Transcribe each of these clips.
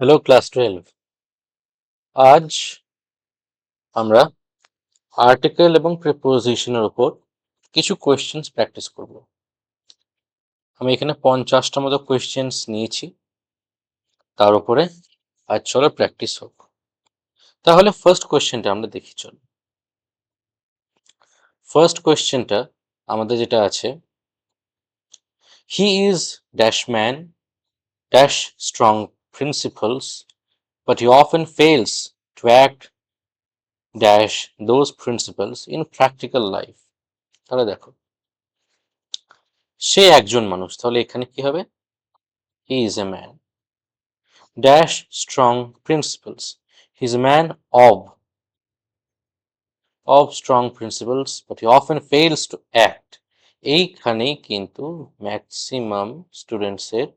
Hello class 12। আজ আমরা article এবং প্রিপোজিশনের উপর কিছু কোয়েশ্চেন্স প্র্যাকটিস করব। আমি এখানে 50টা মতো কোয়েশ্চেন্স নিয়েছি, তার উপরে আজ চলো প্র্যাকটিস হোক। তাহলে ফার্স্ট কোয়েশ্চেনটা আমরা দেখি চল। ফার্স্ট কোয়েশ্চেনটা আমাদের যেটা আছে, he is dash man dash strong principles but he often fails to act dash those principles in practical life. তাহলে দেখো, সে একজন মানুষ, তাহলে এখানে কি হবে? He is a man dash strong principles, he is a man of strong principles but he often fails to act। এইখানেই কিন্তু ম্যাক্সিমাম স্টুডেন্টসের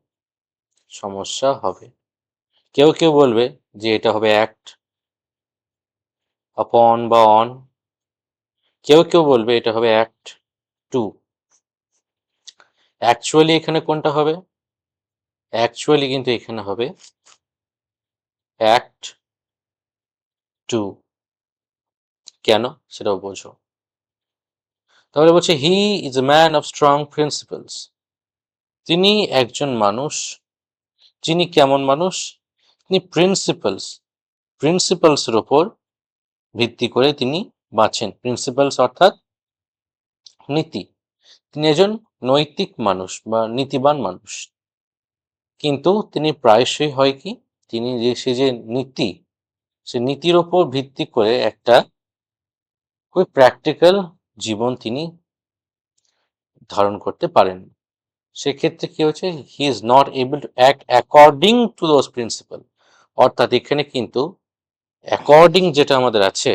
সমস্যা হবে। কেউ কেউ বলবে যে এটা হবে অ্যাক্ট আপন বা অন, কেউ কেউ বলবে এটা হবে অ্যাক্ট টু। অ্যাকচুয়ালি এখানে কোনটা হবে? অ্যাকচুয়ালি কিন্তু এখানে হবে অ্যাক্ট টু। কেন সেটাও বোঝো। তাহলে বলছে হি is a man of strong principles, তিনি একজন মানুষ, যিনি কেমন মানুষ? তিনি প্রিন্সিপালসের ওপর ভিত্তি করে তিনি বাঁচেন। প্রিন্সিপালস অর্থাৎ নীতি। তিনি একজন নৈতিক মানুষ বা নীতিবান মানুষ, কিন্তু তিনি প্রায়শই হয় কি, তিনি সে যে নীতি, সে নীতির ওপর ভিত্তি করে একটা খুবই প্র্যাকটিক্যাল জীবন তিনি ধারণ করতে পারেন। সেক্ষেত্রে কি হচ্ছে, he is not able to act according to those principal. অর্থাৎ এখানে কিন্তু অ্যাকর্ডিং যেটা আমাদের আছে,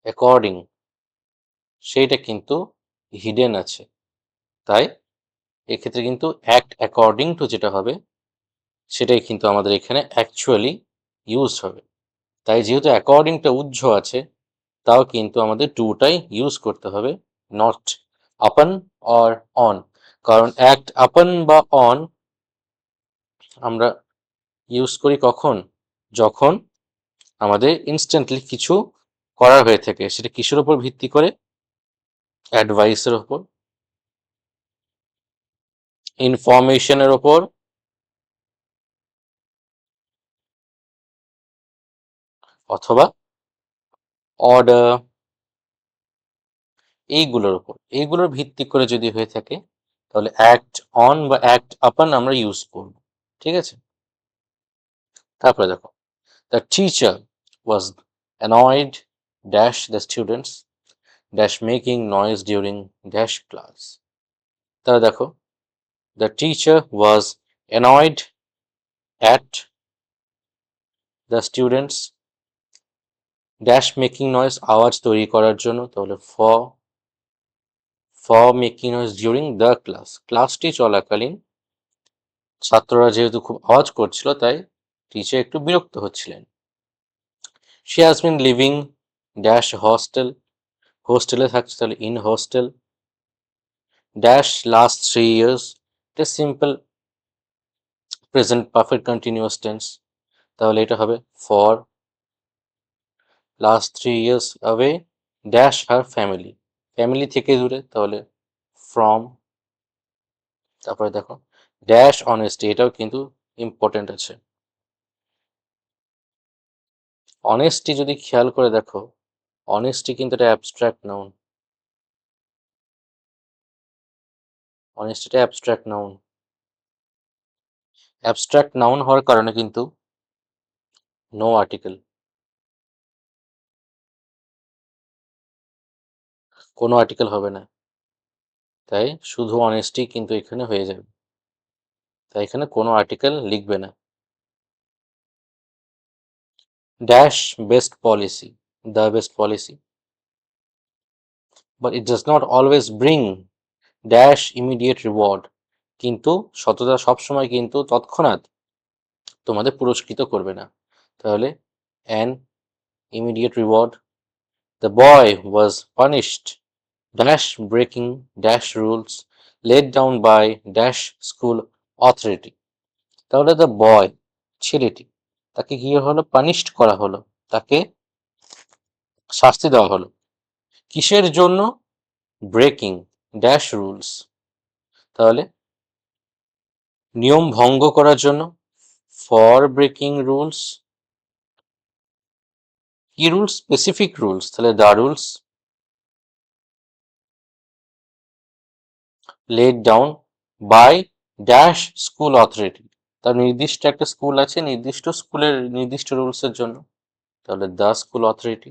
অ্যাকর্ডিং সেইটা কিন্তু হিডেন আছে। তাই এক্ষেত্রে কিন্তু অ্যাক্ট অ্যাকর্ডিং টু যেটা হবে, সেটাই কিন্তু আমাদের এখানে অ্যাকচুয়ালি ইউজ হবে। তাই যেহেতু অ্যাকর্ডিংটা উজ্জ্ব আছে, তাও কিন্তু আমাদের টুটাই ইউজ করতে হবে, নট আপন অর অন। কারণ অ্যাক্ট আপন বা অন আমরা ইউজ করি কখন? যখন আমাদের ইনস্ট্যান্টলি কিছু করার হয়ে থাকে। সেটা কিসের উপর ভিত্তি করে? অ্যাডভাইসের ওপর, ইনফরমেশনের ওপর, অথবা অর্ডার, এইগুলোর ভিত্তি করে যদি হয়ে থাকে, তাহলে অ্যাক্ট অন বা অ্যাক্ট আপন আমরা ইউজ করব। ঠিক আছে? তারপরে দেখো, the teacher was annoyed dash the students dash making noise during dash class. তাহলে দেখো, the teacher was annoyed at the students dash making noise, আওয়াজ তৈরি করার জন্য, তাহলে for making noise during the class, ক্লাসটি চলাকালীন ছাত্ররা যেহেতু খুব আওয়াজ করছিল, তাই টিচার একটু বিরক্ত হচ্ছিলেন। She has been living dash hostel, হোস্টেলে থাকছে, তাহলে in hostel dash last 3 years, এটা simple present perfect continuous tense, তাহলে এটা হবে for last 3 years away dash her family, family থেকে দূরে, তাহলে ফ্রম। তারপরে দেখো, ড্যাশ অনেস্টি, এটাও কিন্তু ইম্পর্টেন্ট আছে। অনেস্টি যদি খেয়াল করে দেখো, অনেস্টি কিন্তু এটা অ্যাবস্ট্রাক্ট নাউন, অনেস্টিটা অ্যাবস্ট্রাক্ট নাউন। অ্যাবস্ট্রাক্ট নাউন হওয়ার কারণে কিন্তু নো আর্টিকেল, কোনো আর্টিকেল হবে না, তাই শুধু অনেস্টি কিন্তু এখানে হয়ে যাবে, তাই এখানে কোনো আর্টিকেল লিখবে না। Dash best policy, the best policy, but it does not always bring dash immediate reward, কিন্তু সততা সবসময় কিন্তু তৎক্ষণাৎ তোমাদের পুরস্কৃত করবে না, তাহলে an immediate reward. The boy was punished dash breaking dash rules laid down by dash school authority, তাহলে দ্য বয়, ছেলেটি, তাকে কি হলো, পানিশড করা হলো, তাকে শাস্তি দেওয়া হলো কিসের জন্য, ব্রেকিং ড্যাশ রুলস, তাহলে নিয়ম ভঙ্গ করার জন্য, ফর ব্রেকিং রুলস, কি রুলস, স্পেসিফিক রুলস, তাহলে the rules laid down by dash school authority, তার নির্দিষ্ট একটা স্কুল আছে, নির্দিষ্ট স্কুলের নির্দিষ্ট রুলসের জন্য, তাহলে দ্য স্কুল অথরিটি।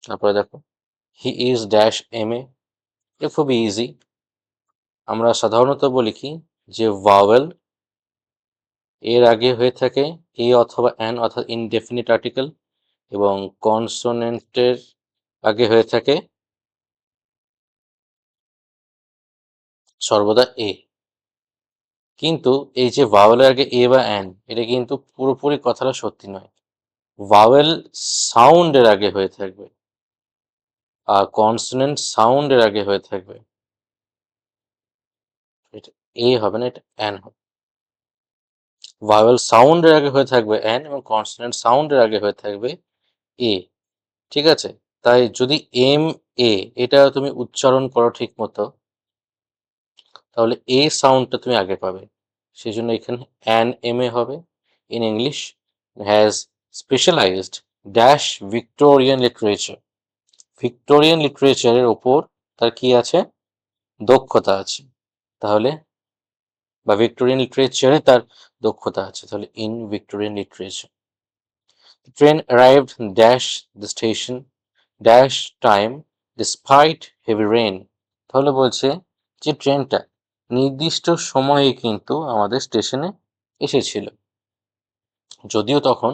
তারপরে দেখো, হি ইজ ড্যাশ এম এ খুবই ইজি, আমরা সাধারণত বলি কি যে ভাওয়েল এর আগে হয়ে থাকে এ অথবা অ্যান অর্থাৎ ইনডেফিনিট আর্টিকেল, এবং কনসোনেন্টের আগে হয়ে থাকে সর্বদা এ। কিন্তু এই যে ভাওয়েলের আগে এ বা অ্যান, এটা কিন্তু পুরোপুরি কথাটা সত্যি নয়। ভাওয়েল সাউন্ডের আগে হয়ে থাকবে, আর কনসোনেন্ট সাউন্ডের আগে হয়ে থাকবে, এটা এ হবে না, এটা অ্যান হবে। ভাওয়েল সাউন্ডের আগে হয়ে থাকবে অ্যান, এবং কনসোনেন্ট সাউন্ডের আগে হয়ে থাকবে এ, ঠিক আছে? তাই যদি এম এ এটা তুমি উচ্চারণ করো ঠিক মতো, তাহলে এ সাউন্ডটা তুমি আগে পাবে, সেই জন্য এখানে অ্যান এম এ হবে। In English has specialised dash Victorian literature, Victorian লিটারেচারের ওপর তার কি আছে, দক্ষতা আছে, তাহলে বা ভিক্টোরিয়ান লিটারেচারে তার দক্ষতা আছে, তাহলে in Victorian literature. The train arrived dash the station dash time despite heavy rain, তাহলে বলছে যে ট্রেনটা নির্দিষ্ট সময়ে কিন্তু আমাদের স্টেশনে এসেছিল, যদিও তখন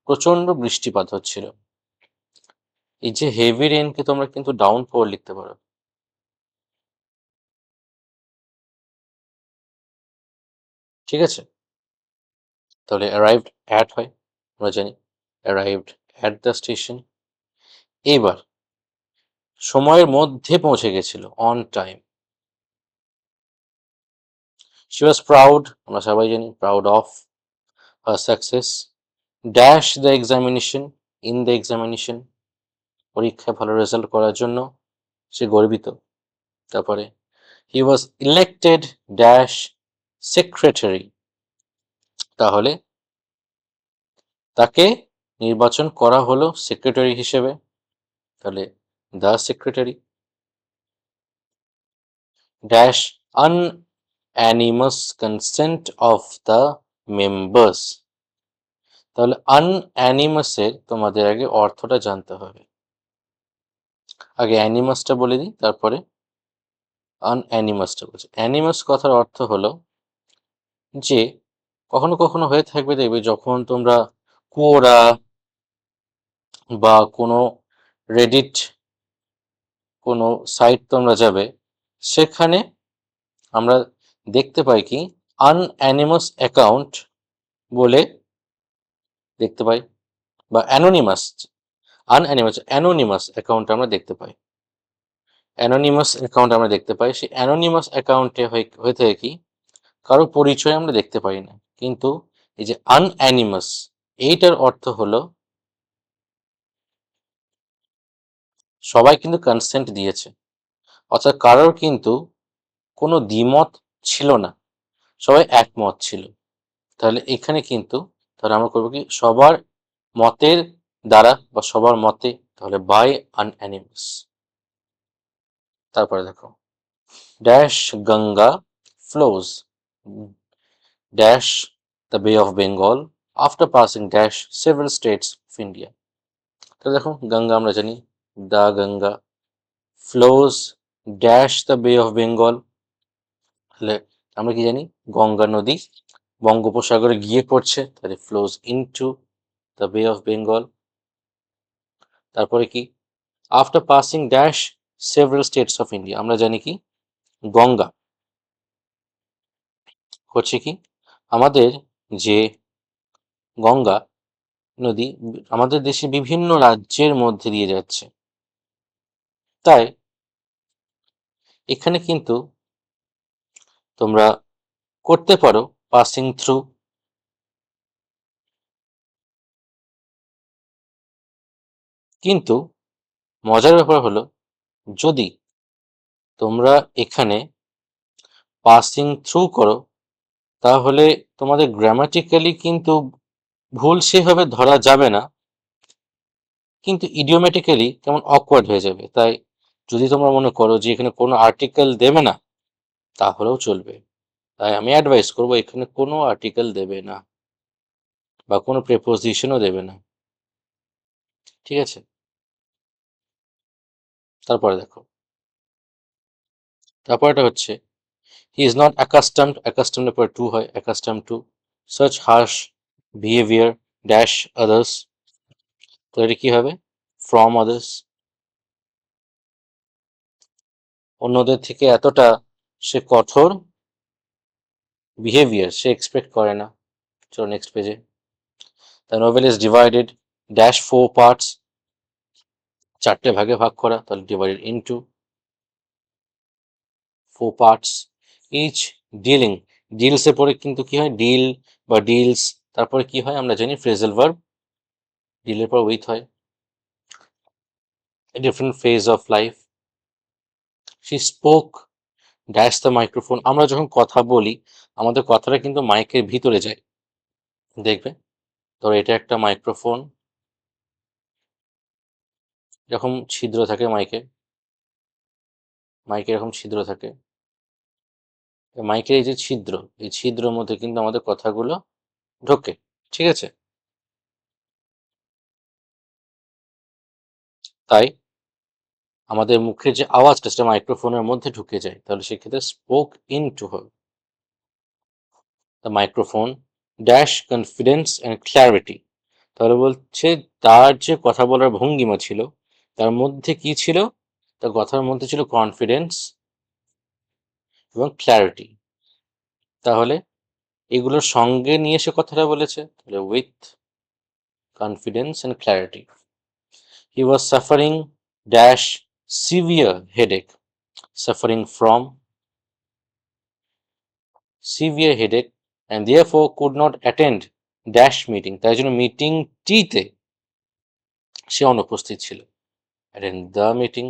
প্রচন্ড বৃষ্টিপাত হচ্ছিল। এই যে হেভি রেনকে তোমরা কিন্তু ডাউনপোর লিখতে পারো, ঠিক আছে? তাহলে অ্যারাইভড অ্যাট হয়, আমরা জানি অ্যারাইভড অ্যাট দ্য স্টেশন। এবার সময়ের মধ্যে পৌঁছে গেছিল, on time. She was proud, আমরা সবাই জানি proud of her success, dash the examination, in the examination, পরীক্ষায় ভালো রেজাল্ট করার জন্য সে গর্বিত। তারপরে he was elected dash secretary, তাহলে তাকে নির্বাচন করা হলো সেক্রেটারি হিসেবে, তাহলে the secretary. Dash unanimous consent of the members, তাহলে আনঅ্যানিমাসের তোমাদের আগে অর্থটা জানতে হবে, আগে অ্যানিমাসটা বলে দিই তারপরে আনঅ্যানিমাসটা বলছি। অ্যানিমাস কথার অর্থ হলো যে কখনো কখনো হয়ে থাকবে, দেখবে যখন তোমরা কোরা বা কোনো রেডিট কোনো সাইট তোমরা যাবে, সেখানে আমরা দেখতে পাই কি আনঅ্যানিমাস অ্যাকাউন্ট বলে দেখতে পাই, বা অ্যানোনিমাস, অ্যানোনিমাস অ্যাকাউন্ট আমরা দেখতে পাই, অ্যানোনিমাস অ্যাকাউন্ট আমরা দেখতে পাই। সেই অ্যানোনিমাস অ্যাকাউন্টে হয়ে থাকে কি কারো পরিচয় আমরা দেখতে পাই না, কিন্তু এই যে আনঅ্যানিমাস এইটার অর্থ হলো সবাই কিন্তু কনসেন্ট দিয়েছে, অর্থাৎ কারোর কিন্তু কোনো দ্বিমত ছিল না, সবাই একমত ছিল। তাহলে এখানে কিন্তু তাহলে আমরা করবো কি সবার মতের দ্বারা বা সবার মতে, তাহলে বাই আনঅ্যানিমাস। তারপরে দেখো, dash Ganga flows dash the Bay of Bengal after passing dash several states of India, তাহলে দেখো গঙ্গা আমরা জানি the Ganga flows dash the Bay of Bengal, তাহলে আমরা কি জানি গঙ্গা নদী বঙ্গোপসাগরে গিয়ে পড়ছে, তাহলে flows into the Bay of Bengal. তারপরে কি after passing dash several states of India, আমরা জানি কি গঙ্গা হচ্ছে কি আমাদের যে গঙ্গা নদী আমাদের দেশে বিভিন্ন রাজ্যের মধ্যে দিয়ে যাচ্ছে, তাই এখানে কিন্তু তোমরা করতে পারো পাসিং থ্রু, কিন্তু মজার ব্যাপার হলো যদি তোমরা এখানে পাসিং থ্রু করো তাহলে তোমাদের গ্রামাটিক্যালি কিন্তু ভুল সেভাবে ধরা যাবে না, কিন্তু ইডিওমেটিক্যালি কেমন অকওয়ার্ড হয়ে যাবে। তাই যদি তোমরা মনে করো যে এখানে কোনো আর্টিকেল দেবে না তাহলেও চলবে। তাই আমি অ্যাডভাইস করবো এখানে কোনো আর্টিকেল দেবে না বা কোনো প্রেপোজিশনও দেবে না, ঠিক আছে? তারপরে দেখো, তারপরেটা হচ্ছে হি ইজ নট অ্যাকাস্টমড এর পরে টু হয়, accustom to such harsh behaviour dash others. তো এটা কি হবে? ফ্রম আদার্স, অন্যদের থেকে এতটা সে কঠোর বিহেভিয়ার সে এক্সপেক্ট করে না। চলো নেক্সট পেজে। The novel is divided dash four parts, চারটে ভাগে ভাগ করা, তাহলে divided into four parts, each dealing, deals এর পরে কিন্তু কি হয়? ডিল বা ডিলস, তারপরে কি হয় আমরা জানি? ফ্রেজাল ভার্ব, ডিলের পর উইথ হয়। A different phase of life. She spoke dash the microphone, আমরা যখন কথা বলি আমাদের কথাটা কিন্তু মাইকের ভিতরে যায়, দেখবে। ধরো এটা একটা মাইক্রোফোন, এরকম ছিদ্র থাকে মাইকে, মাইকে এরকম ছিদ্র থাকে, মাইকের এই যে ছিদ্র, এই ছিদ্রের মধ্যে কিন্তু আমাদের কথাগুলো ঢোকে, ঠিক আছে? তাই আমাদের মুখের যে আওয়াজটা সেটা মাইক্রোফোনের মধ্যে ঢুকে যায়, তাহলে সেক্ষেত্রে স্পোক ইন টু হবে। The microphone dash confidence and clarity, তাহলে বলছে তার যে কথা বলার ভঙ্গিমা ছিল তার মধ্যে কি ছিল? তার কথার মধ্যে ছিল কনফিডেন্স এবং ক্ল্যারিটি। তাহলে এগুলোর সঙ্গে নিয়ে সে কথাটা বলেছে, তাহলে with confidence and clarity. He was suffering dash severe headache, suffering from severe headache and therefore could not attend dash meeting, তাই জন্য মিটিংটিতে সে অনুপস্থিত ছিল। attend the meeting.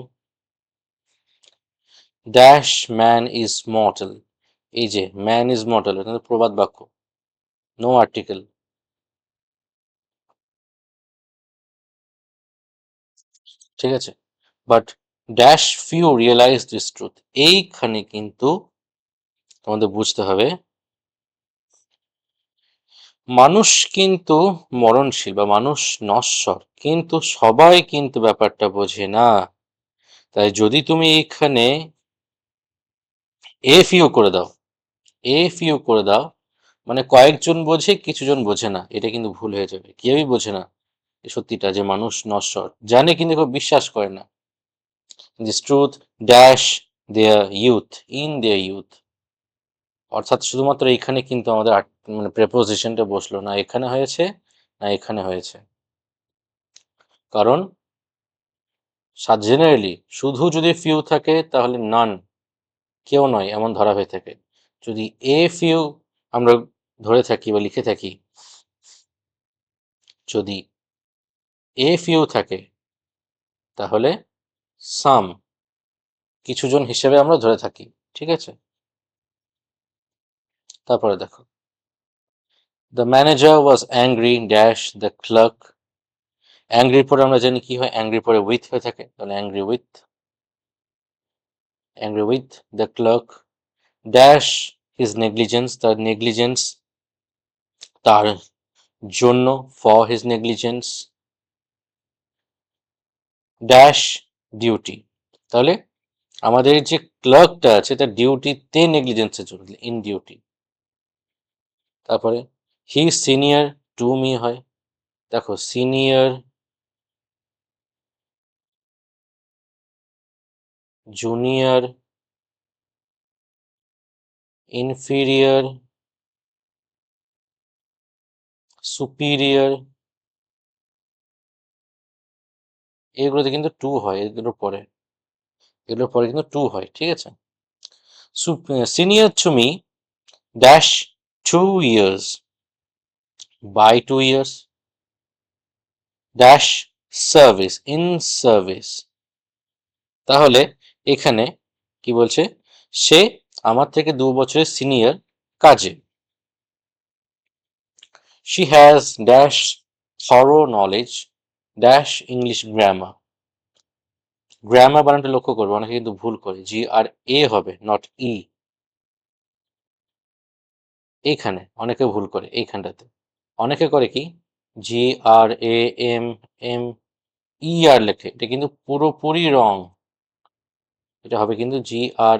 Dash man is mortal, এই যে ম্যান ইজ মর্টাল এটা প্রবাদ বাক্য, no article, ঠিক আছে? But dash few realize this truth, এইখানে কিন্তু তোমাদের বুঝতে হবে মানুষ কিন্তু মরণশীল বা মানুষ নশ্বর, কিন্তু সবাই কিন্তু ব্যাপারটা বোঝে না। তাই যদি তুমি এখানে এ ফিউ করে দাও, এ ফিউ করে দাও মানে কয়েকজন বোঝে কিছুজন বোঝে না, এটা কিন্তু ভুল হয়ে যাবে। কেউই বোঝে না এই সত্যিটা যে মানুষ নশ্বর, জানে কিন্তু কেউ বিশ্বাস করে না। This truth dash their youth, in their youth, অর্থাৎ শুধুমাত্র এখানে কিন্তু আমাদের মানে প্রেপোজিশনটা বসলো না, এখানে হয়েছে না এখানে হয়েছে। কারণ জেনারেলি শুধু যদি ফিউ থাকে তাহলে নান, কেউ নয় এমন ধরা হয়ে থাকে। যদি এ ফিউ আমরা ধরে থাকি বা লিখে থাকি, যদি এ ফিউ থাকে তাহলে সাম, কিছুজন হিসেবে আমরা ধরে থাকি, ঠিক আছে? তারপরে দেখো, the manager was angry dash the clerk, অ্যাংরির পরে আমরা জানি কি হয়? অ্যাংরির পরে উইথ হয়ে থাকে, তাহলে angry with the clerk dash his negligence, তার নেগলিজেন্স তার জন্য, for his negligence dash duty, তাহলে আমাদের যে ক্লার্কটা আছে তার ডিউটিতে নেগলিজেন্সের জন্য ইন ডিউটি। তারপরে হি সিনিয়র টু মি হয়, দেখো সিনিয়র জুনিয়র ইনফিরিয়র সুপিরিয়র, এগুলোতে কিন্তু টু হয়, এগুলোর পরে কিন্তু টু হয়, ঠিক আছে? Senior to me dash 2 years, by 2 years, dash service, in service. তাহলে এখানে কি বলছে, সে আমার থেকে 2 বছরের সিনিয়র কাজে। She has dash thorough knowledge dash English grammar. Grammar বানানটা লক্ষ্য করবে, অনেকে কিন্তু ভুল করে, GRA হবে, নট ই। এইখানে অনেকে ভুল করে, এইখানটাতে অনেকে করে কি GRAMM লেখে, এটা কিন্তু পুরোপুরি রং। এটা হবে কিন্তু GRAMMAR,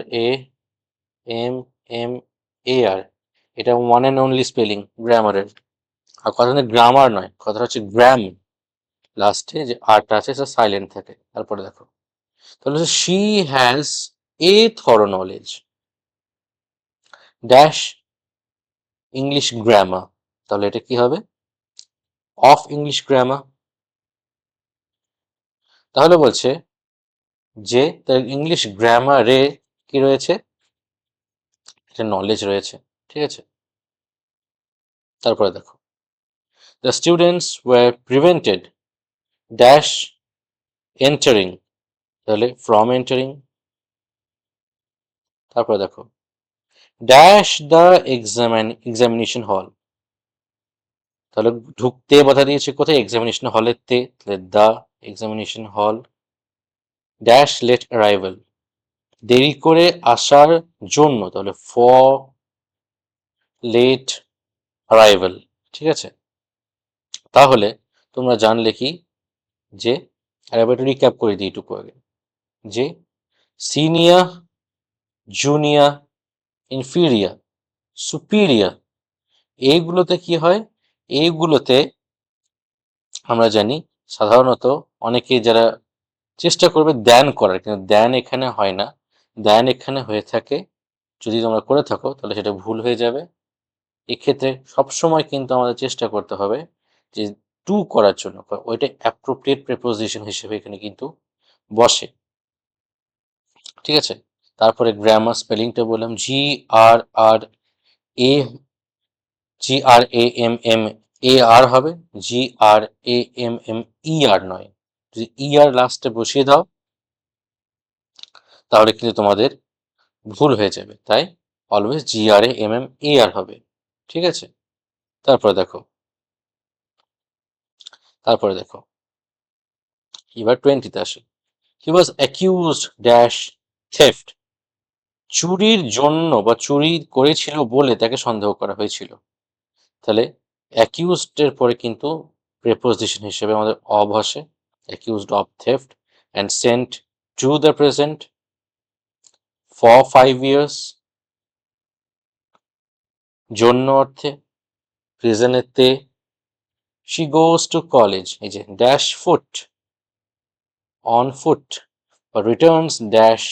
এটা ওয়ান অ্যান্ড অনলি স্পেলিং গ্রামারের। আর কথা হচ্ছে গ্রামার নয়, কথা হচ্ছে গ্রাম, লাস্টে যে আরটা আছে সেটা সাইলেন্ট থাকে। তারপরে দেখো, তাহলে she has a thorough knowledge dash English grammar. তাহলে এটা কি হবে, অফ ইংলিশ গ্রামার। তাহলে বলছে যে তার ইংলিশ গ্রামারে কি রয়েছে, এটা নলেজ রয়েছে, ঠিক আছে। তারপরে দেখো, the students were prevented dash entering, তাহলে ফ্রম এন্টারিং। তারপরে দেখো, ড্যাশ দ্য এক্সামিনেশন হল, তাহলে ঢুকতে বাধা দিয়েছে কোথায়, এক্সামিনেশন হলের তে, তাহলে the examination hall. Dash late arrival, দেরি করে আসার জন্য, তাহলে ফর লেট অ্যারাইভাল, ঠিক আছে। তাহলে তোমরা জানলে কি, যে আরেকবার একটু রিক্যাপ করে দিই একটু আগে, যে সিনিয়র, জুনিয়র, ইনফিরিয়ার, সুপিরিয়র, এইগুলোতে কি হয়, এইগুলোতে আমরা জানি সাধারণত অনেকে যারা চেষ্টা করবে দ্যান করার, কিন্তু দ্যান এখানে হয় না, দ্যান এখানে হয়ে থাকে, যদি তোমরা করে থাকো তাহলে সেটা ভুল হয়ে যাবে। এক্ষেত্রে সবসময় কিন্তু আমাদের চেষ্টা করতে হবে যে টু করার জন্য, ওইটা অ্যাপ্রোপ্রিয়েট প্রিপোজিশন হিসেবে এখানে কিন্তু বসে, ঠিক আছে। তারপরে গ্রামার স্পেলিংটা বললাম, এ GRAMMAR হবে, GRAMMER নয়। যদি ER লাস্টে বসিয়ে দাও তাহলে কিন্তু তোমাদের ভুল হয়ে যাবে, তাই অলওয়েজ GRAMMAR হবে, ঠিক আছে। তারপরে দেখো, এবার 20তে আসে, হি ওয়াজ অ্যাকিউজড ড্যাশ থেফট, চুরির জন্য বা চুরি করেছিল বলে তাকে সন্দেহ করা হয়েছিল। তাহলে অ্যাকিউজড এর পরে কিন্তু প্রেপোজিশন হিসেবে আমাদের অব আসে, accused of theft and sent to the present for 5 years, জন্য অর্থে, প্রেজেন্টের তে, শি গোজ টু কলেজ, এই যে ড্যাশ ফুট, অন ফুট, বা রিটার্নস ড্যাশ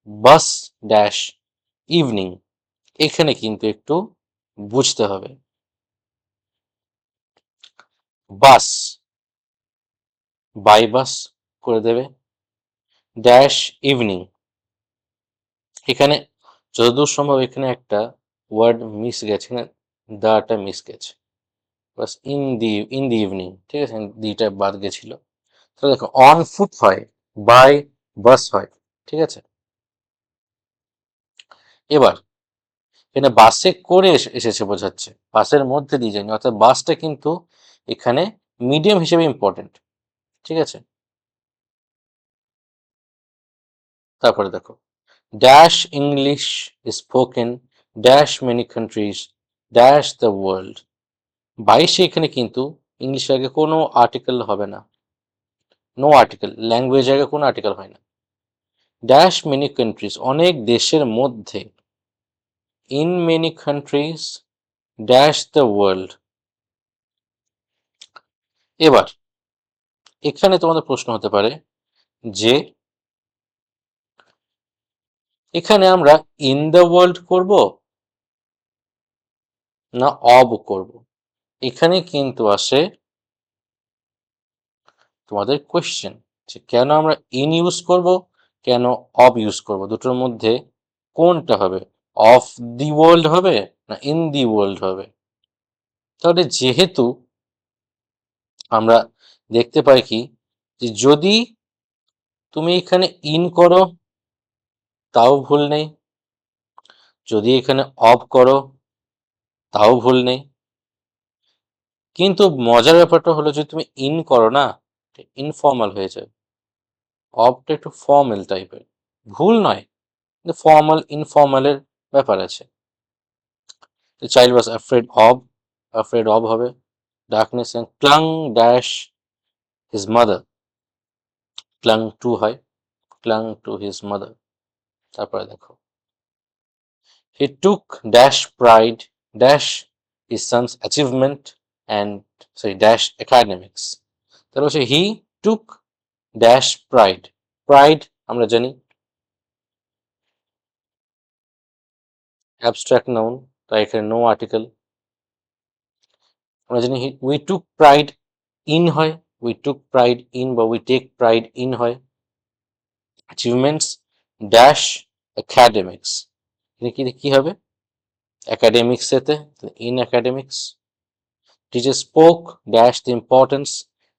বাস ড্যাশ ইভিনিং। এখানে কিন্তু একটু বুঝতে হবে, বাস বাই বাস করে দেবে, ড্যাশ ইভিনিং, এখানে যতদূর সম্ভব এখানে একটা ওয়ার্ড মিস গেছে, দাটা মিস গেছে, বাস ইন দি ইভিনিং, ঠিক আছে, দিটা বাদ গেছিল। তাহলে দেখো, অন ফুট হয়, বাই বাস হয়, ঠিক আছে। এবার এখানে বাসে করে এসেছে বোঝাচ্ছে, বাসের মধ্যে দিয়ে যায়নি, অর্থাৎ বাসটা কিন্তু এখানে মিডিয়াম হিসেবে ইম্পর্টেন্ট, ঠিক আছে। তারপরে দেখো, dash English spoken dash many countries dash the world, 22 এখানে কিন্তু ইংলিশের আগে কোনো আর্টিকেল হবে না, নো আর্টিকেল, ল্যাঙ্গুয়েজ আগে কোনো আর্টিকেল হয় না। ড্যাশ মেনি কান্ট্রিজ, অনেক দেশের মধ্যে, in many countries dash the world. এবার এখানে তোমাদের প্রশ্ন হতে পারে যে এখানে আমরা ইন দ্য ওয়ার্ল্ড করব না অব করব, এখানে কিন্তু আসে তোমাদের কোয়েশ্চেন, যে কেন আমরা ইন ইউজ করব, কেন অব ইউজ করব, দুটোর মধ্যে কোনটা হবে, অফ দি ওয়ার্ল্ড হবে না ইন দি ওয়ার্ল্ড হবে। তাহলে যেহেতু আমরা দেখতে পাই কি যে যদি তুমি এখানে ইন করো তাও ভুল নেই, যদি এখানে অফ করো তাও ভুল নেই, কিন্তু মজার ব্যাপারটা হলো যদি তুমি ইন করো না ইনফর্মাল হয়ে যায়, অফটা একটু ফর্মাল টাইপের, ভুল নয় কিন্তু ফর্মাল ইনফর্মালের ব্যাপার আছে। The child was afraid of হবে darkness and clung dash his mother, clung to হয়, clung to his mother। তারপরে দেখো he took dash pride dash his son's achievement and dash academics। তাহলে হচ্ছে he took dash pride আমরা জানি abstract noun, তাই এখানে no article। আমরা জানি we took pride in হয়, we took pride in বা we take pride in হয়। achievements dash academics, এখানে কি হবে academics এতে in academics। teacher spoke dash the importance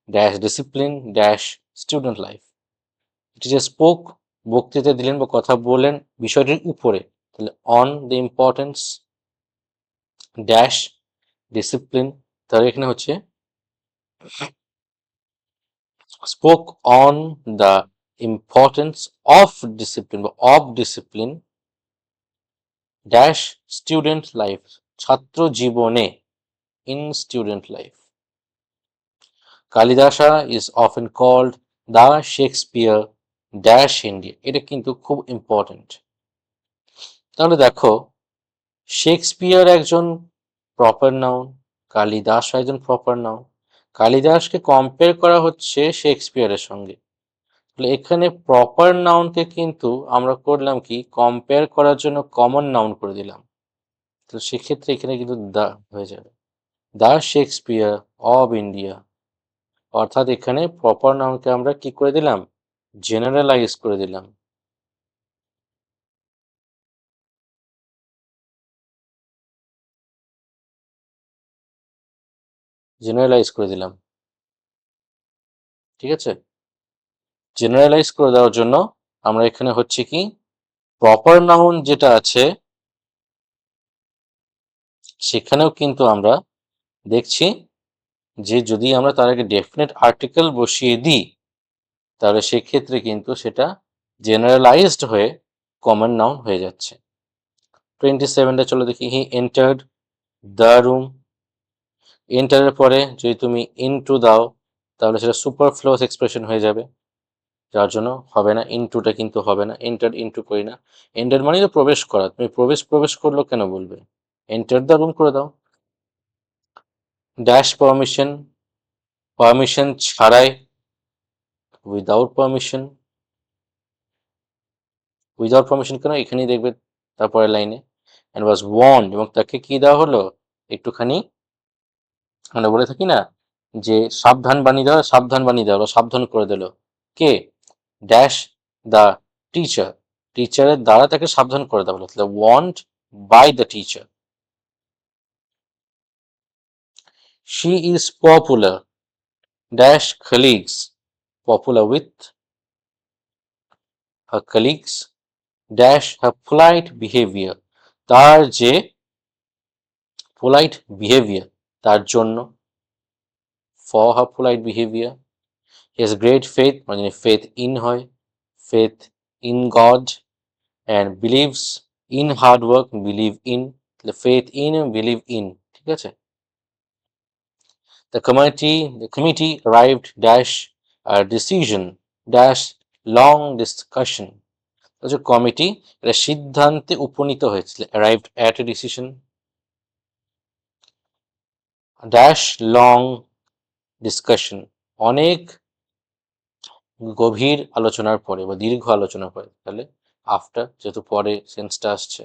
dash discipline dash student life। teacher spoke বক্তৃতা দিলেন বা কথা বলেন বিষয়টির উপরে, তাহলে on the importance dash discipline। তাহলে এখানে হচ্ছে spoke on the importance of discipline বা of discipline dash student life, ছাত্র জীবনে in student life। কালিদাসা is often called the Shakespeare dash India, এটা কিন্তু খুব ইম্পর্টেন্ট। তাহলে দেখো শেক্সপিয়ার একজন প্রপার নাউন, কালিদাস একজন প্রপার নাউন, কালিদাসকে কম্পেয়ার করা হচ্ছে শেক্সপিয়ারের সঙ্গে, তাহলে এখানে প্রপার নাউনকে কিন্তু আমরা করলাম কি কম্পেয়ার করার জন্য কমন নাউন করে দিলাম, তো সেক্ষেত্রে এখানে কিন্তু দা হয়ে যাবে দ্য শেক্সপিয়ার অব ইন্ডিয়া, অর্থাৎ এখানে প্রপার নাউনকে আমরা কি করে দিলাম জেনারেলাইজ করে দিলাম। জেনারেলাইজ করে দিলাম, ঠিক আছে। জেনারেলাইজ করে দেওয়ার জন্য আমরা এখানে হচ্ছে কি প্রপার নাউন যেটা আছে সেখানেও কিন্তু আমরা দেখছি যে যদি আমরা তার আগে ডেফিনেট আর্টিকেল বসিয়ে দিই তাহলে সেক্ষেত্রে কিন্তু সেটা জেনারেলাইজড হয়ে কমন নাউন হয়ে যাচ্ছে। 27টা চলো দেখি হি এন্টার্ড দ্য রুম, এন্টারের পরে যদি তুমি ইনটু দাও তাহলে সেটা সুপারফ্লুয়াস এক্সপ্রেশন হয়ে যাবে, যার জন্য হবে না, ইনটুটা কিন্তু হবে না, এন্টার ইনটু করি না, এন্টার মানে তো প্রবেশ করা, তুমি প্রবেশ করলো কেন বলবে, এন্টার দ্য রুম করে দাও। ড্যাশ পারমিশন ছাড়াই, উইদাউট পারমিশন কেন এখানেই দেখবে তারপরে লাইনে and was warned, এবং তাকে কি দেওয়া হলো একটুখানি আমরা বলে থাকি না যে সাবধান বাণী দেওয়া, সাবধান করে দিল কে ড্যাশ দ্য টিচারের দ্বারা তাকে সাবধান করে দেওয়া হলো, তাহলে warned by the teacher। she is popular dash colleagues, popular with her colleagues dash her polite behavior, তার যে polite behavior তার জন্য, for her polite behavior। he has great faith মানে faith in হয়, faith in God and believes in hard work, believe in, faith in believe in, ঠিক আছে। the committee arrived dash a decision dash long discussion, যে committee এটা সিদ্ধান্তে উপনীত হয়েছিল arrived at a decision dash long discussion, অনেক গভীর আলোচনার পরে বা দীর্ঘ আলোচনার পরে, তাহলে আফটার যেহেতু পরে সেন্সটা আসছে।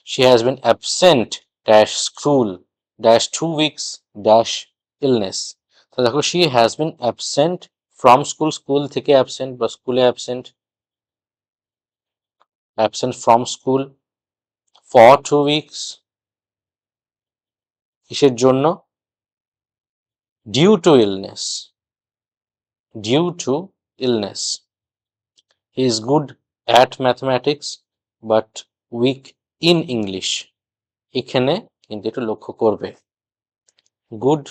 she has been absent dash school dash 2 weeks dash illness, তো দেখো she has been absent from school, school থেকে অ্যাবসেন্ট বা স্কুলে absent, absent from school for 2 weeks কিসের জন্য? due to illness. Due to illness. He is good at mathematics but weak in English. এখানে কিন্তু একটু লক্ষ্য করবে, good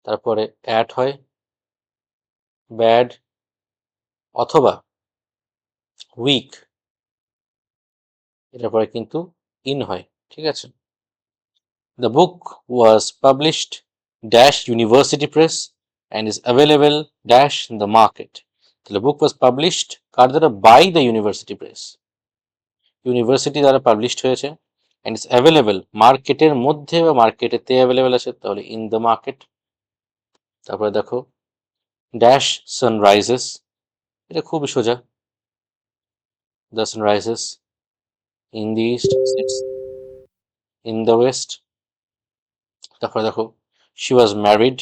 তারপরে at হয়, bad অথবা weak এটার পরে কিন্তু in হয়, ঠিক আছে? The book was published dash University Press and is available dash in the market. The book was published কার দ্বারা? by the University Press. University দ্বারা পাবলিশড হয়েছে and is available মার্কেটের মধ্যে বা মার্কেটেতে অ্যাভেলেবেল আছে, তাহলে in the market. তারপরে দেখো dash sun rises, এটা খুবই সোজা, the sun rises in the east, sits in the west. তারপরে দেখো she was married,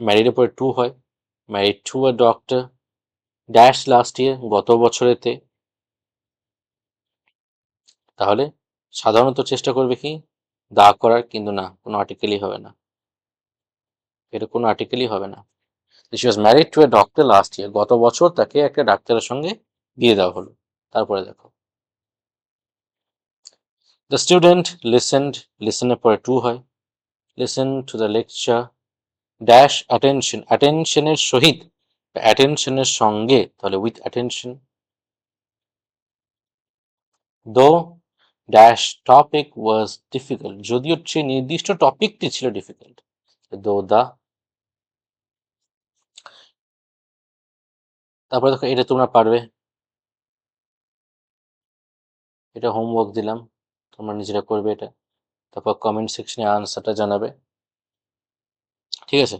married এর পরে to হয়, married to a doctor dash last year, গত বছরেতে। তাহলে সাধারণত চেষ্টা করবে কি দা করার, কিন্তু না, কোনো আর্টিকেলই হবে না, এটা কোনো আর্টিকেলই হবে না। she was married to a doctor last year, গত বছর তাকে একটা ডাক্তারের সঙ্গে বিয়ে দেওয়া হলো। তারপরে দেখো the student listened, listen এর পরে to হয়, listen to the lecture dash attention, attention এর সহিত, attention এর সঙ্গে, তাহলে with attention। though dash topic was difficult, যদিও সেই নির্দিষ্ট টপিকটি ছিল ডিফিকাল্ট, though the। তারপরে দেখো এটা তোমরা পারবে, এটা হোমওয়ার্ক দিলাম, তোমরা নিজেরা করবে এটা, তারপর কমেন্ট সেকশনে আনসারটা জানাবে, ঠিক আছে?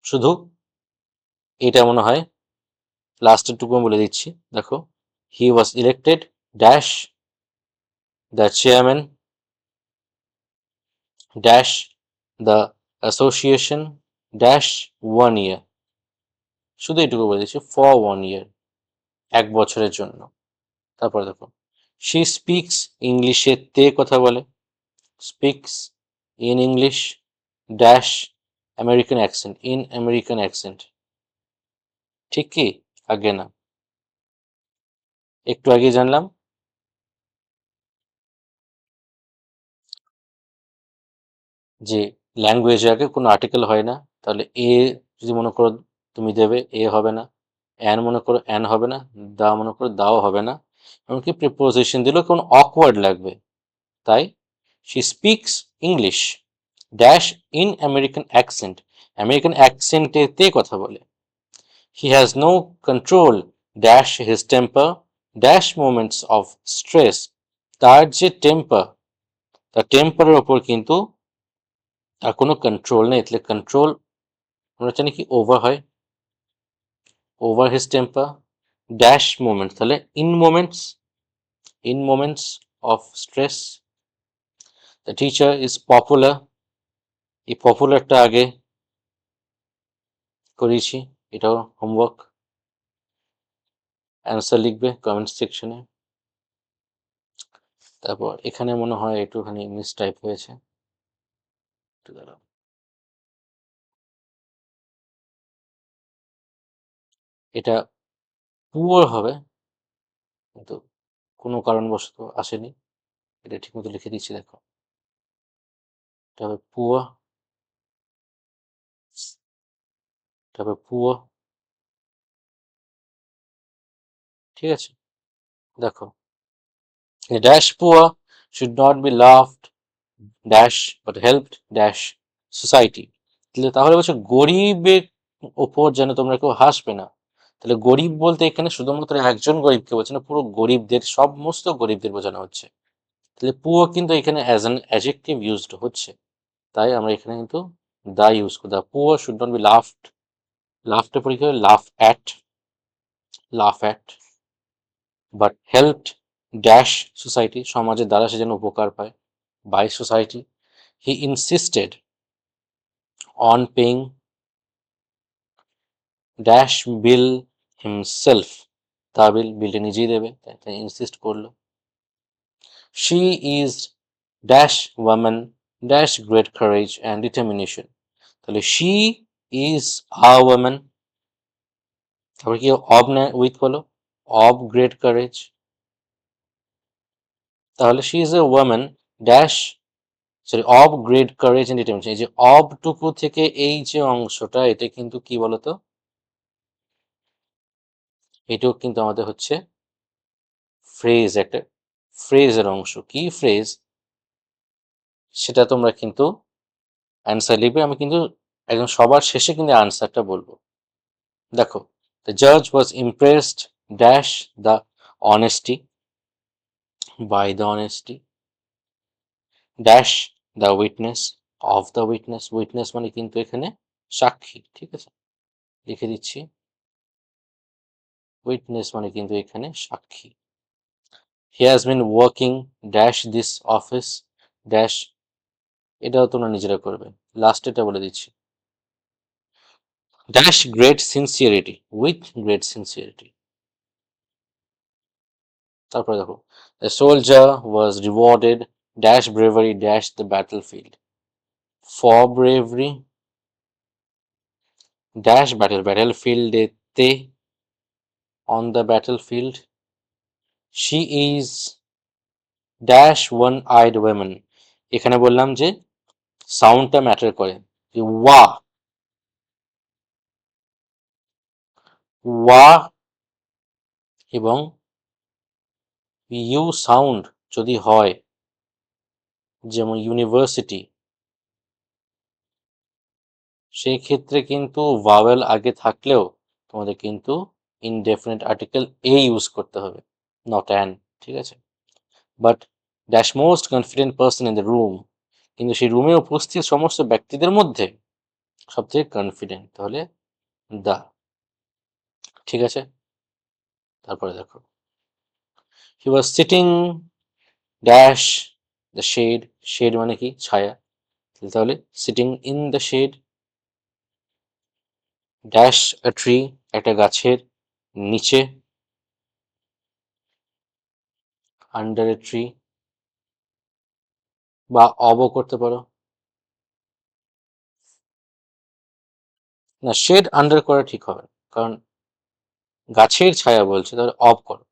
শুধু এটা মনে হয় লাস্টের টুকু বলে দিচ্ছি, দেখো he was elected dash the chairman dash the association dash 1 year, শুধু এটুকু বলে দিচ্ছি, ফর 1 year, 1 বছরের জন্য। তারপর দেখো শি স্পিক্স, ইংলিশে তে কথা বলে, speaks in English dash American accent, in American accent, ঠিক কি? আগে না, একটু আগে জানলাম যে ল্যাঙ্গুয়েজে আগে কোনো আর্টিকেল হয় না, তাহলে এ যদি মনে করো তুমি দেবে, এ হবে না, অ্যান মনে করো অ্যান হবে না, দা মনে করো দাও হবে না, এমনকি প্রিপোজিশন দিলেও কোনো অকওয়ার্ড লাগবে। তাই she speaks English dash in American accent, American অ্যাকসেন্টেতে কথা বলে। He has no control dash his temper dash moments of stress, তার যে টেম্পার, তার টেম্পারের ওপর কিন্তু তার কোনো কন্ট্রোল নেই, তাহলে কন্ট্রোল আমরা জানি কি ওভার হয়, over his temper dash moments, তাহলে in moments of stress. The teacher is popular, এই পপুলারটা আগে করিয়েছি, এটাও হোমওয়ার্ক, অ্যান্সার লিখবে কমেন্ট সেকশনে। তারপর এখানে মনে হয় একটুখানি মিস টাইপ হয়েছে, একটু দাঁড়াও, এটা পুয়ার হবে কিন্তু কোনো কারণবশত আসেনি, এটা ঠিকমতো লিখে দিচ্ছি, দেখো এটা হবে পুয়া, এটা হবে পুয়া, ঠিক আছে? দেখো dash poor should not be laughed dash but helped dash society, তাহলে বলছে গরিবের ওপর যেন তোমরা কেউ হাসবে না, তাহলে গরিব বলতে এখানে শুধুমাত্র একজন গরিবকে বলছে না, পুরো গরিবদের, সমস্ত গরিবদের বোঝানো হচ্ছে, তাহলে পুয়া কিন্তু এখানে অ্যাজ অ্যান অ্যাডজেক্টিভ ইউজড হচ্ছে, তাই আমরা এখানে কিন্তু দা ইউজ করি, the poor should not be laughed, লাফটের পরীক্ষা laugh at but helped dash society, সমাজের দ্বারা সে যেন উপকার পায়, by society. He insisted on paying dash bill himself, তা বিলটা নিজেই দেবে, তাই ইনসিস্ট করলো। She is dash woman dash great courage and determination, তাহলে she is a woman, তারপর কি of না উইথ হলো, of great courage, তাহলে she is a woman dash sorry of great courage and determination, এই যে of টুকু থেকে এই যে অংশটা এটা কিন্তু কি বলতো, এটাও কিন্তু আমাদের হচ্ছে ফ্রেজ, একটা ফ্রেজের অংশ। কি ফ্রেজ সেটা তোমরা কিন্তু অ্যান্সার লিখবে, আমি কিন্তু একদম সবার শেষে কিন্তু অ্যান্সারটা বলবো। দেখো, the judge was impressed dash the honesty by the honesty dash the witness of the witness, witness মানে কিন্তু এখানে সাক্ষী, ঠিক আছে, লিখে দিচ্ছি, witness মানে কিন্তু এখানে সাক্ষী। he has been working dash this office dash, এটাও তোমরা নিজেরা করবে, লাস্ট এটা বলে দিচ্ছি, dash great sincerity with great sincerity। তারপরে দেখো, the soldier was rewarded dash bravery dash the battlefield for bravery dash battlefield এতে on the battlefield, she is dash one eyed women, এখানে বললাম যে সাউন্ডটা ম্যাটার করে, যে ওয়া ওয়া এবং ইউ সাউন্ড যদি হয়, যেমন ইউনিভার্সিটি, সেই ক্ষেত্রে কিন্তু ভাওয়েল আগে থাকলেও তোমাদের কিন্তু ইনডেফিনিট আর্টিকেল এ ইউজ করতে হবে, নট অ্যান, ঠিক আছে। But dash most confident person in the room, কিন্তু সেই রুমে উপস্থিত সমস্ত ব্যক্তিদের মধ্যে সবথেকে কনফিডেন্ট, তাহলে দা, ঠিক আছে। তারপরে দেখো, he was sitting dash the shade, shade মানে কি ছায়া, তাহলে sitting in the shade dash a tree, একটা গাছের নিচে, আন্ডার এ ট্রি, বা অবও করতে পারো, না শেড আন্ডার করা ঠিক হবে, কারণ গাছের ছায়া বলছে, তাহলে অব করো,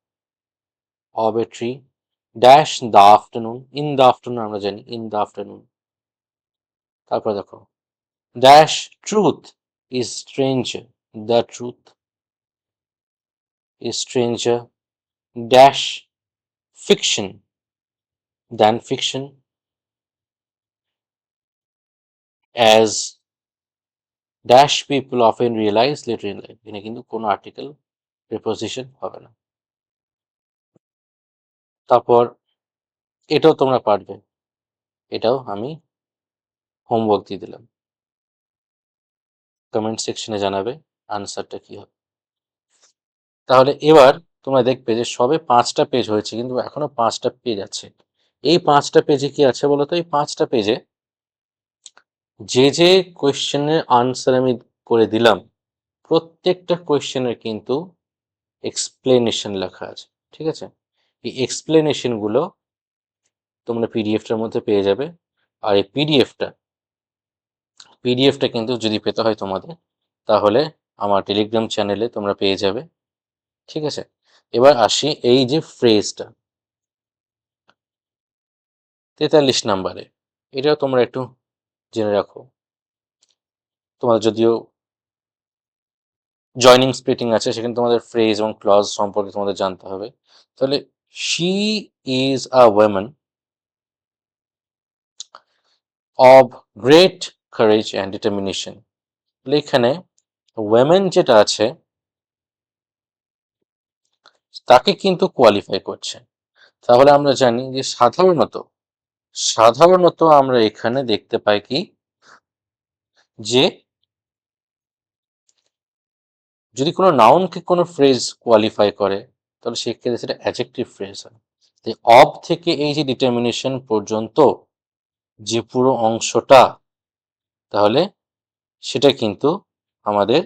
of a tree dash the afternoon, in the afternoon আমরা জানি ইন দ্য আফটারনুন। তারপর দেখো, dash truth is stranger, the truth is stranger dash fiction than fiction as dash people often realize later in life, এখানে কিন্তু কোনো article preposition হবে না। তারপর এটাও তোমরা পারবে, এটাও আমি হোমওয়ার্ক দিয়ে দিলাম, কমেন্ট সেকশনে জানাবে আনসারটা কি হবে। তাহলে এবার তোমরা দেখবে যে সবে 5টা পেজ হয়েছে, কিন্তু এখনো 5টা পেজ আছে। এই 5টা পেজে কি আছে বলতো, এই 5টা পেজে যে যে কোয়েশ্চেনের আনসার আমি করে দিলাম, প্রত্যেকটা কোয়েশ্চেনের কিন্তু এক্সপ্লেনেশন লেখা আছে, ঠিক আছে। এই এক্সপ্লেনেশন গুলো তোমরা পিডিএফটার মধ্যে পেয়ে যাবে, আর এই পিডিএফটা কিন্তু যদি পেতে হয় তোমাদের, তাহলে আমার টেলিগ্রাম চ্যানেলে তোমরা পেয়ে যাবে, ঠিক আছে। এবার আসি এই যে ফ্রেজটা 43 নাম্বারে, এটাও তোমরা একটু জেনে রাখো, তোমাদের যদিও জয়নিং স্প্লিটিং আছে, সেখানে তোমাদের ফ্রেজ এবং ক্লজ সম্পর্কে তোমাদের জানতে হবে। তাহলে she is a women of great courage and determination, এখানে ওয়েমেন যেটা আছে তাকে কিন্তু কোয়ালিফাই করছে, তাহলে আমরা জানি যে সাধারণত আমরা এখানে দেখতে পাই কি, যে যদি কোনো নাউনকে কোনো ফ্রেজ কোয়ালিফাই করে, তাহলে সেক্ষেত্রে সেটা অ্যাডজেক্টিভ ফ্রেজ হয়। তাই অব থেকে এই যে ডিটারমিনেশন পর্যন্ত যে পুরো অংশটা, তাহলে সেটা কিন্তু আমাদের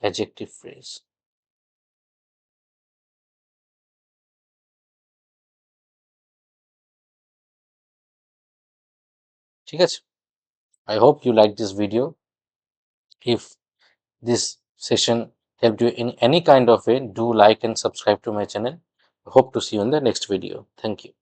অ্যাডজেক্টিভ ফ্রেজ। ঠিক আছে? I hope you like this video. If this session helped you in any kind of way, do like and subscribe to my channel. Hope to see you in the next video. Thank you.